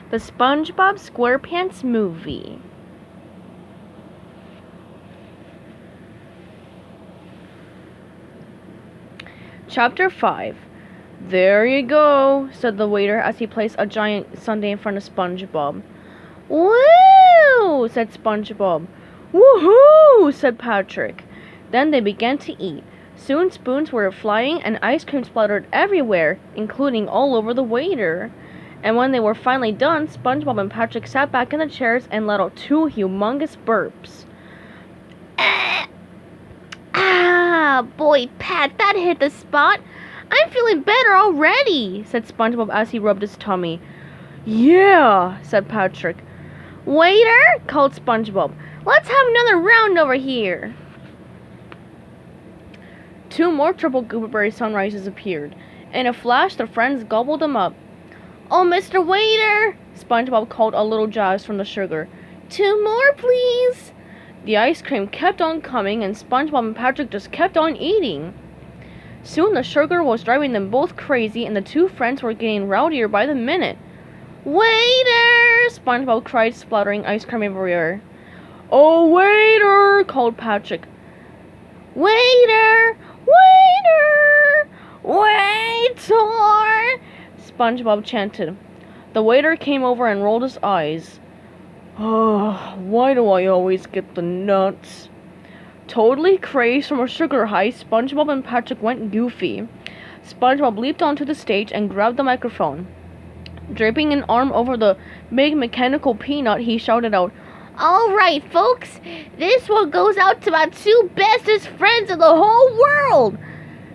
The SpongeBob SquarePants movie. Chapter 5. There you go, said the waiter as he placed a giant sundae in front of SpongeBob. Woo! Said SpongeBob. Woohoo! Said Patrick. Then they began to eat. Soon spoons were flying and ice cream splattered everywhere, including all over the waiter. And when they were finally done, SpongeBob and Patrick sat back in the chairs and let out 2 humongous burps. Boy, Pat, that hit the spot. I'm feeling better already, said SpongeBob as he rubbed his tummy. Yeah, said Patrick. Waiter, called SpongeBob. Let's have another round over here. 2 more triple gooberberry sunrises appeared. In a flash, the friends gobbled them up. Oh, Mr. Waiter, SpongeBob called a little jazzed from the sugar. 2 more, please. The ice cream kept on coming, and SpongeBob and Patrick just kept on eating. Soon the sugar was driving them both crazy, and the 2 friends were getting rowdier by the minute. Waiter! SpongeBob cried, splattering ice cream everywhere. Oh, waiter! Called Patrick. Waiter! Waiter! Waiter! SpongeBob chanted. The waiter came over and rolled his eyes. Oh, why do I always get the nuts? Totally crazed from a sugar high, SpongeBob and Patrick went goofy. SpongeBob leaped onto the stage and grabbed the microphone. Draping an arm over the big mechanical peanut, he shouted out, All right, folks, this one goes out to my 2 bestest friends in the whole world,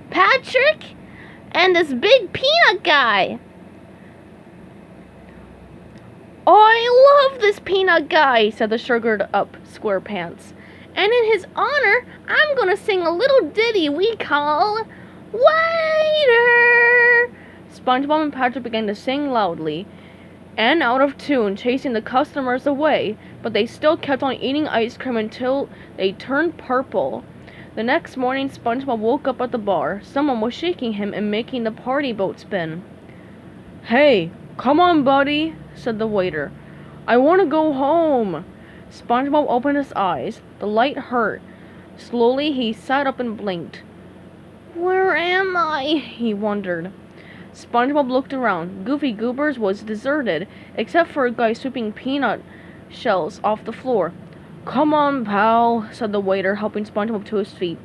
Patrick and this big peanut guy. I love this peanut guy, said the sugared-up SquarePants. And in his honor, I'm gonna sing a little ditty we call Waiter! SpongeBob and Patrick began to sing loudly and out of tune, chasing the customers away, but they still kept on eating ice cream until they turned purple. The next morning, SpongeBob woke up at the bar. Someone was shaking him and making the party boat spin. Hey, come on, buddy, said the waiter. I want to go home. SpongeBob opened his eyes. The light hurt. Slowly, he sat up and blinked. Where am I? He wondered. SpongeBob looked around. Goofy Goobers was deserted, except for a guy sweeping peanut shells off the floor. Come on, pal, said the waiter, helping SpongeBob to his feet.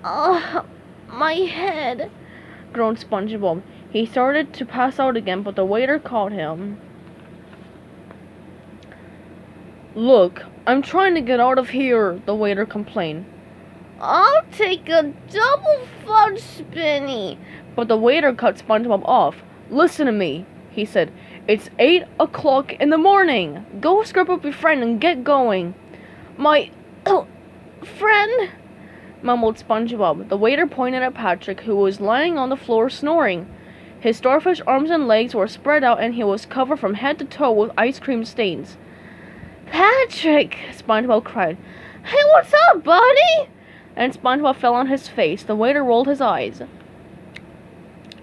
My head, groaned SpongeBob. He started to pass out again, but the waiter caught him. Look, I'm trying to get out of here, the waiter complained. I'll take a double fudge spinny. But the waiter cut SpongeBob off. Listen to me, he said. It's 8 o'clock in the morning. Go scrub up your friend and get going. My friend, mumbled SpongeBob. The waiter pointed at Patrick, who was lying on the floor snoring. His starfish arms and legs were spread out, and he was covered from head to toe with ice cream stains. Patrick, SpongeBob cried. Hey, what's up, buddy? And SpongeBob fell on his face. The waiter rolled his eyes.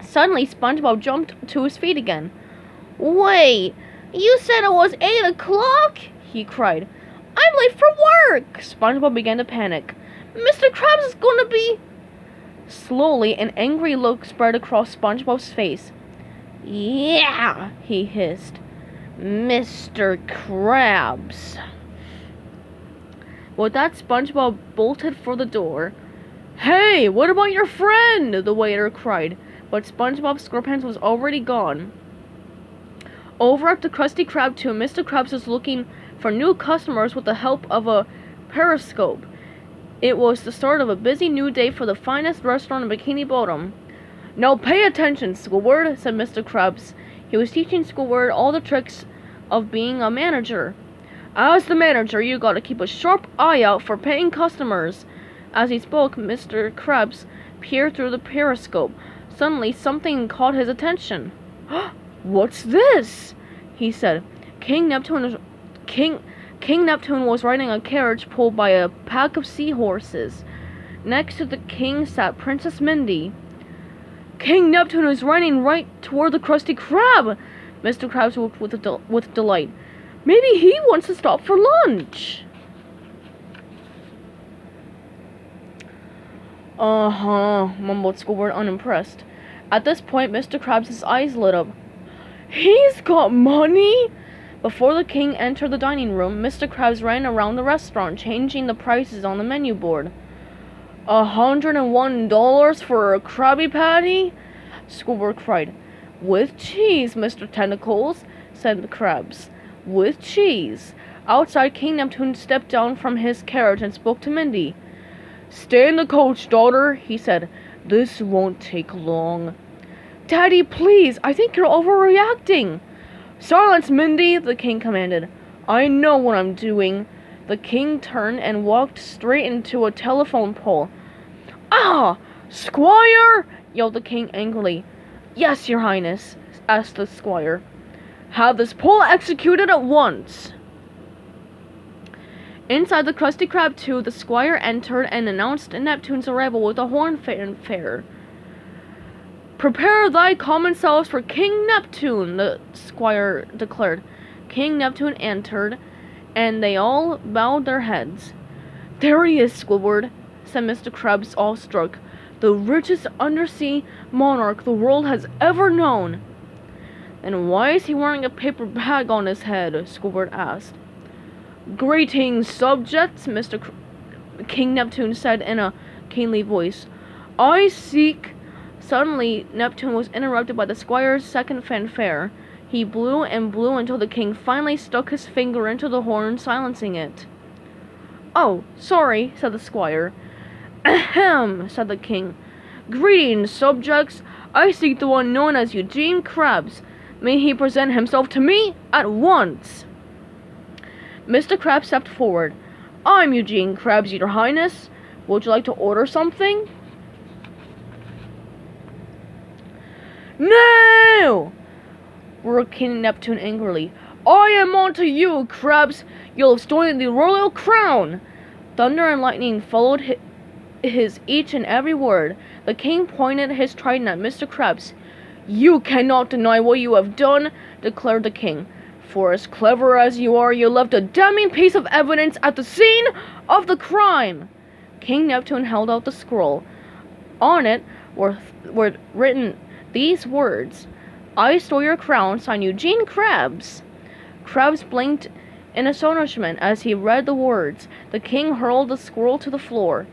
Suddenly, SpongeBob jumped to his feet again. Wait, you said it was 8 o'clock? He cried. I'm late for work! SpongeBob began to panic. Mr. Krabs is going to be... Slowly, an angry look spread across SpongeBob's face. Yeah, he hissed. Mr. Krabs. With that, SpongeBob bolted for the door. Hey, what about your friend? The waiter cried. But SpongeBob SquarePants was already gone. Over at the Krusty Krab tomb, Mr. Krabs was looking for new customers with the help of a periscope. It was the start of a busy new day for the finest restaurant in Bikini Bottom. Now pay attention, Squidward, said Mr. Krabs. He was teaching Squidward all the tricks of being a manager. As the manager, you gotta keep a sharp eye out for paying customers. As he spoke, Mr. Krabs peered through the periscope. Suddenly, something caught his attention. What's this? He said. King Neptune was riding a carriage pulled by a pack of seahorses. Next to the king sat Princess Mindy. King Neptune is running right toward the Krusty Krab. Mr. Krabs looked with delight. Maybe he wants to stop for lunch. Mumbled Squidward, unimpressed. At this point, Mr. Krabs' eyes lit up. He's got money? Before the king entered the dining room, Mr. Krabs ran around the restaurant, changing the prices on the menu board. $101 for a Krabby Patty? Squidward cried. With cheese, Mr. Tentacles, said the Krabs. With cheese. Outside, King Neptune stepped down from his carriage and spoke to Mindy. Stay in the coach, daughter, he said. This won't take long. Daddy, please, I think you're overreacting. Silence, Mindy, the king commanded. I know what I'm doing. The king turned and walked straight into a telephone pole. Ah! Squire! Yelled the king angrily. Yes, your highness, asked the squire. Have this pole executed at once. Inside the Krusty Krab 2, the squire entered and announced Neptune's arrival with a horn fanfare. Prepare thy common selves for King Neptune, the squire declared. King Neptune entered, and they all bowed their heads. There he is, Squidward, said Mr. Krabs, awestruck. The richest undersea monarch the world has ever known. And why is he wearing a paper bag on his head? Squidward asked. Greetings, subjects, King Neptune said in a kingly voice. I seek... Suddenly, Neptune was interrupted by the squire's second fanfare. He blew and blew until the king finally stuck his finger into the horn, silencing it. Oh, sorry, said the squire. Ahem, said the king. Greetings, subjects. I seek the one known as Eugene Krabs. May he present himself to me at once. Mr. Krabs stepped forward. I'm Eugene Krabs, your highness. Would you like to order something? No! roared King Neptune angrily. I am on to you, Krabs. You'll have stolen the royal crown. Thunder and lightning followed his each and every word. The king pointed his trident at Mr. Krabs. You cannot deny what you have done, declared the king. For as clever as you are, you left a damning piece of evidence at the scene of the crime. King Neptune held out the scroll. On it were written these words. I stole your crown, signed Eugene Krabs. Krabs blinked in astonishment as he read the words. The king hurled the scroll to the floor.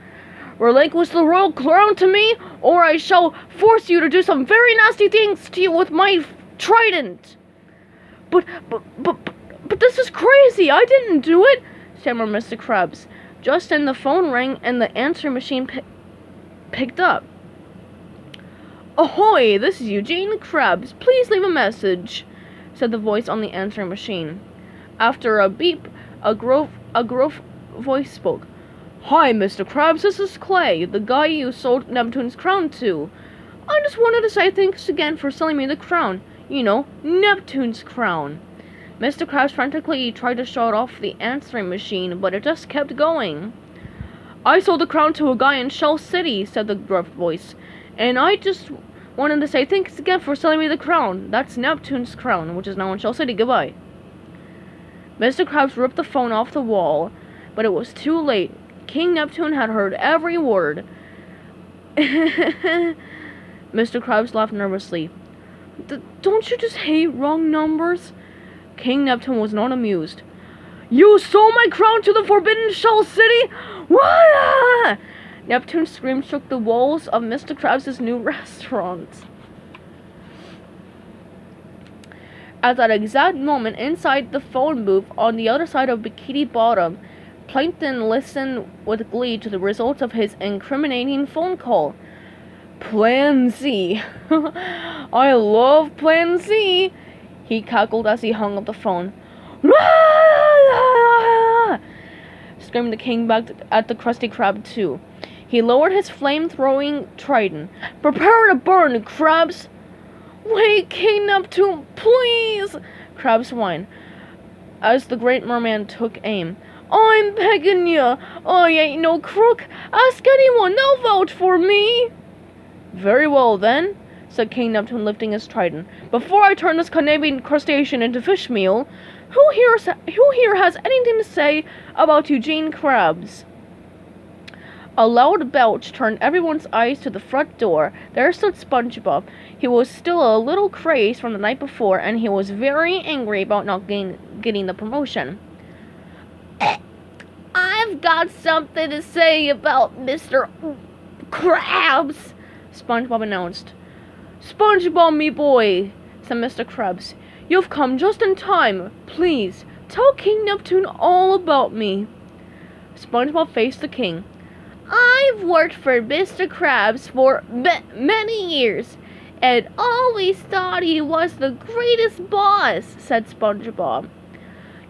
Relinquish the royal crown to me, or I shall force you to do some very nasty things to you with my trident. But this is crazy. I didn't do it, stammered Mr. Krabs. Just then the phone rang and the answering machine picked up. Ahoy, this is Eugene Krabs. Please leave a message, said the voice on the answering machine. After a beep, a gruff voice spoke. Hi, Mr. Krabs, this is Clay, the guy you sold Neptune's crown to. I just wanted to say thanks again for selling me the crown. You know, Neptune's crown. Mr. Krabs frantically tried to shut off the answering machine, but it just kept going. I sold the crown to a guy in Shell City, said the gruff voice. And I just wanted to say thanks again for selling me the crown. That's Neptune's crown, which is now in Shell City. Goodbye. Mr. Krabs ripped the phone off the wall, but it was too late. King Neptune had heard every word. Mr. Krabs laughed nervously. Don't you just hate wrong numbers? King Neptune was not amused. You sold my crown to the forbidden Shell City? What? Neptune's scream shook the walls of Mr. Krabs' new restaurant. At that exact moment, inside the phone booth on the other side of Bikini Bottom, Plankton listened with glee to the results of his incriminating phone call. Plan Z. I love Plan Z, he cackled as he hung up the phone. Screamed the king back at the Krusty Krab 2. He lowered his flame-throwing trident. Prepare to burn, Krabs! Wait, King Neptune, please! Krabs whined, as the great merman took aim. I'm begging ya! I ain't no crook! Ask anyone, they'll vouch for me! Very well then, said King Neptune, lifting his trident. "Before I turn this Canadian crustacean into fish meal, who here has anything to say about Eugene Krabs?" A loud belch turned everyone's eyes to the front door. There stood SpongeBob. He was still a little crazed from the night before, and he was very angry about not getting the promotion. "I've got something to say about Mr. Krabs," SpongeBob announced. "SpongeBob, me boy," said Mr. Krabs. "You've come just in time. Please, tell King Neptune all about me." SpongeBob faced the king. "I've worked for Mr. Krabs for many years, and always thought he was the greatest boss," said SpongeBob.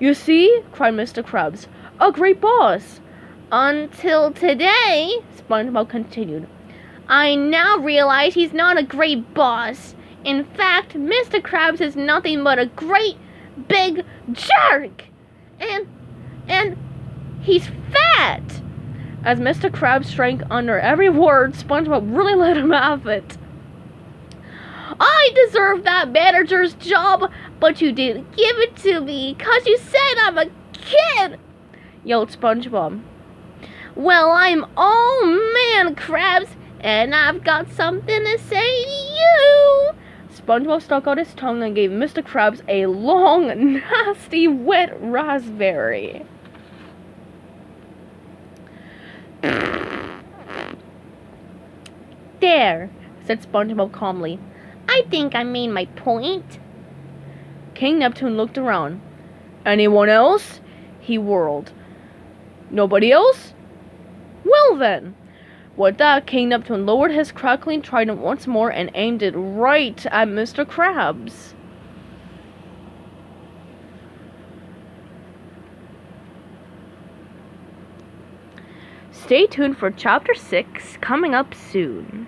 "You see," cried Mr. Krabs, "a great boss." "Until today," SpongeBob continued. "I now realize he's not a great boss. In fact, Mr. Krabs is nothing but a great big jerk. And he's fat." As Mr. Krabs shrank under every word, SpongeBob really let him have it. "I deserve that manager's job, but you didn't give it to me 'cause you said I'm a kid," yelled SpongeBob. "Well, I'm all man, Krabs, and I've got something to say to you." SpongeBob stuck out his tongue and gave Mr. Krabs a long, nasty, wet raspberry. "There," said SpongeBob calmly. "I think I made my point." King Neptune looked around. "Anyone else?" he whirled. "Nobody else? Well then." With that, King Neptune lowered his crackling trident once more and aimed it right at Mr. Krabs. Stay tuned for Chapter 6 coming up soon.